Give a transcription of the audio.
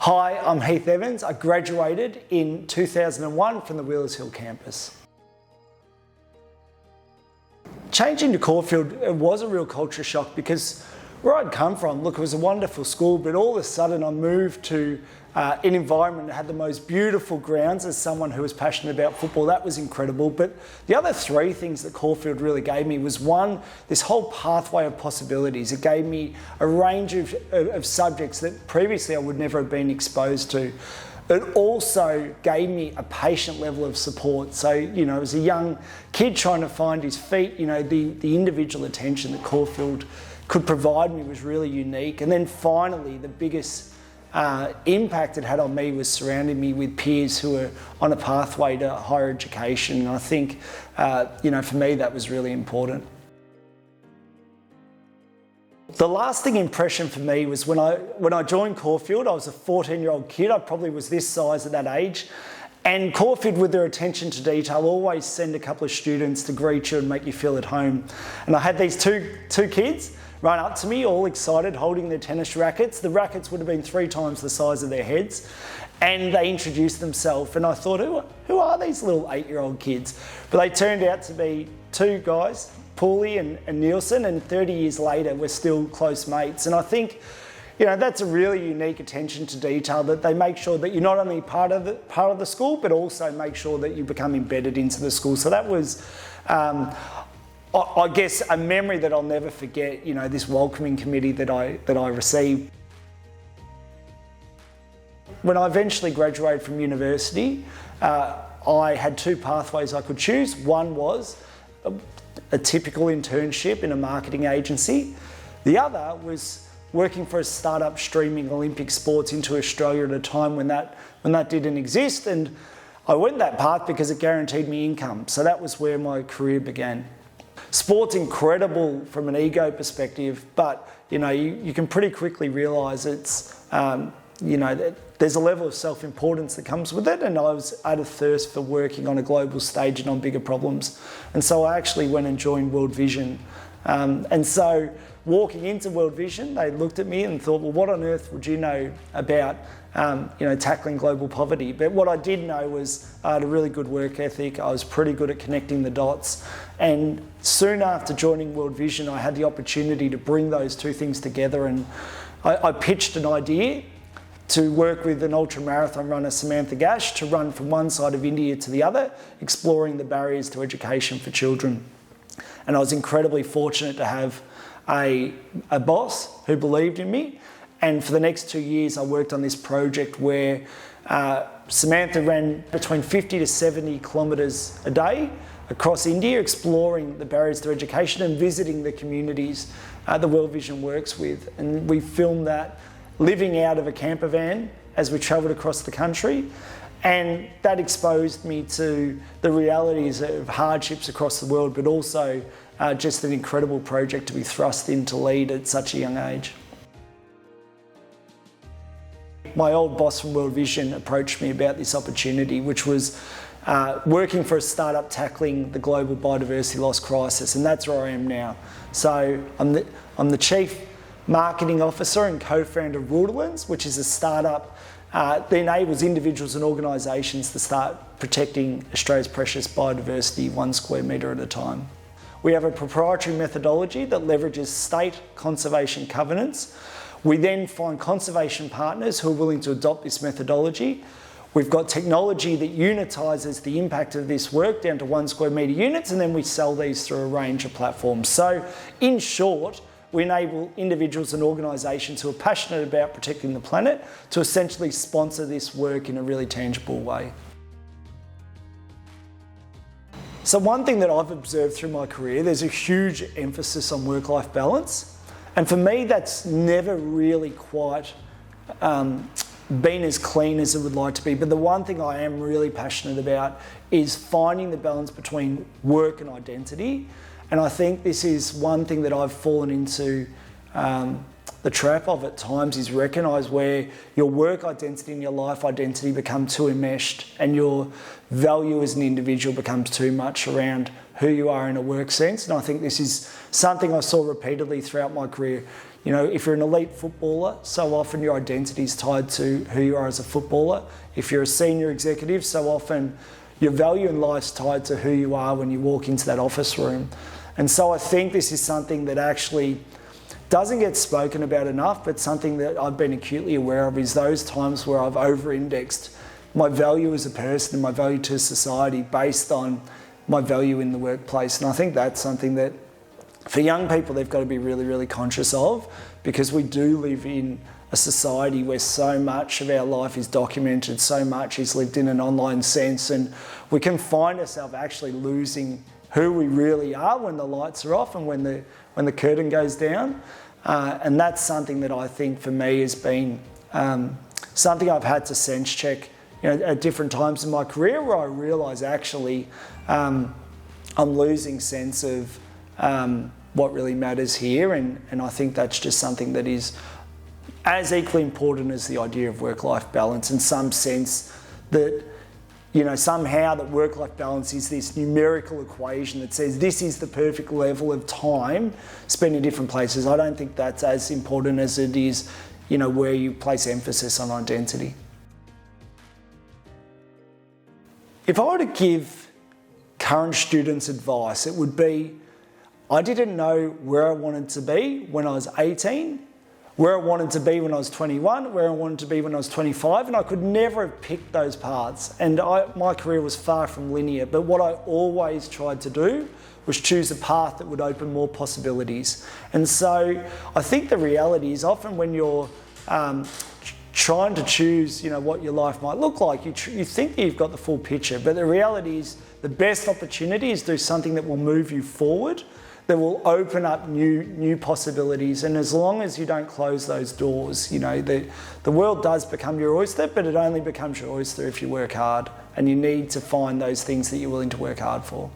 Hi, I'm Heath Evans. I graduated in 2001 from the Wheelers Hill campus. Changing to Caulfield, it was a real culture shock because where I'd come from, look, it was a wonderful school, but all of a sudden I moved to an environment that had the most beautiful grounds. As someone who was passionate about football, that was incredible. But the other three things that Caulfield really gave me was, one, this whole pathway of possibilities. It gave me a range of subjects that previously I would never have been exposed to. It also gave me a patient level of support. So, as a young kid trying to find his feet, the individual attention that Caulfield could provide me was really unique. And then finally, the biggest impact it had on me was surrounding me with peers who were on a pathway to higher education. And I think, for me, that was really important. The lasting impression for me was when I joined Caulfield. I was a 14-year-old kid. I probably was this size at that age. And Caulfield, with their attention to detail, always send a couple of students to greet you and make you feel at home. And I had these two kids run up to me, all excited, holding their tennis rackets. The rackets would have been 3 times the size of their heads. And they introduced themselves. And I thought, who are these little 8-year-old kids? But they turned out to be 2 guys, Pooley and Nielsen, and 30 years later, we're still close mates. And I think, that's a really unique attention to detail, that they make sure that you're not only part of the school, but also make sure that you become embedded into the school. So that was, I guess, a memory that I'll never forget, this welcoming committee that I received. When I eventually graduated from university, I had 2 pathways I could choose. One was a typical internship in a marketing agency. The other was working for a startup streaming Olympic sports into Australia at a time when that didn't exist. And I went that path because it guaranteed me income. So that was where my career began. Sport's incredible from an ego perspective, but you can pretty quickly realise it's there's a level of self-importance that comes with it, and I was out of thirst for working on a global stage and on bigger problems. And so I actually went and joined World Vision. And so walking into World Vision, they looked at me and thought, well, what on earth would you know about tackling global poverty? But what I did know was I had a really good work ethic. I was pretty good at connecting the dots. And soon after joining World Vision, I had the opportunity to bring those 2 things together. And I pitched an idea to work with an ultra-marathon runner, Samantha Gash, to run from one side of India to the other, exploring the barriers to education for children. And I was incredibly fortunate to have a boss who believed in me. And for the next 2 years, I worked on this project where Samantha ran between 50 to 70 kilometres a day across India, exploring the barriers to education and visiting the communities that World Vision works with. And we filmed that living out of a camper van as we travelled across the country. And that exposed me to the realities of hardships across the world, but also just an incredible project to be thrust in to lead at such a young age. My old boss from World Vision approached me about this opportunity, which was working for a startup tackling the global biodiversity loss crisis, and that's where I am now. So I'm the Chief Marketing Officer and co-founder of Ruderlands, which is a startup that enables individuals and organisations to start protecting Australia's precious biodiversity 1 square metre at a time. We have a proprietary methodology that leverages state conservation covenants. We then find conservation partners who are willing to adopt this methodology. We've got technology that unitises the impact of this work down to 1 square metre units, and then we sell these through a range of platforms. So, in short, we enable individuals and organisations who are passionate about protecting the planet to essentially sponsor this work in a really tangible way. So one thing that I've observed through my career, there's a huge emphasis on work-life balance. And for me, that's never really quite been as clean as it would like to be. But the one thing I am really passionate about is finding the balance between work and identity. And I think this is one thing that I've fallen into the trap of at times, is recognise where your work identity and your life identity become too enmeshed, and your value as an individual becomes too much around who you are in a work sense. And I think this is something I saw repeatedly throughout my career. You know, if you're an elite footballer, so often your identity is tied to who you are as a footballer. If you're a senior executive, so often your value in life's tied to who you are when you walk into that office room. And so I think this is something that actually doesn't get spoken about enough, but something that I've been acutely aware of is those times where I've over-indexed my value as a person and my value to society based on my value in the workplace. And I think that's something that for young people they've got to be really, really conscious of, because we do live in a society where so much of our life is documented, so much is lived in an online sense, and we can find ourselves actually losing who we really are when the lights are off and when the curtain goes down. And that's something that I think for me has been something I've had to sense check, you know, at different times in my career, where I realise actually I'm losing sense of what really matters here, and I think that's just something that is as equally important as the idea of work-life balance, in some sense that, you know, somehow that work-life balance is this numerical equation that says this is the perfect level of time spent in different places. I don't think that's as important as it is, you know, where you place emphasis on identity. If I were to give current students advice, it would be, I didn't know where I wanted to be when I was 18, where I wanted to be when I was 21, where I wanted to be when I was 25, and I could never have picked those paths. And my career was far from linear, but what I always tried to do was choose a path that would open more possibilities. And so I think the reality is often when you're trying to choose, you know, what your life might look like, you think that you've got the full picture, but the reality is the best opportunity is to do something that will move you forward, that will open up new possibilities. And as long as you don't close those doors, you know, the world does become your oyster, but it only becomes your oyster if you work hard, and you need to find those things that you're willing to work hard for.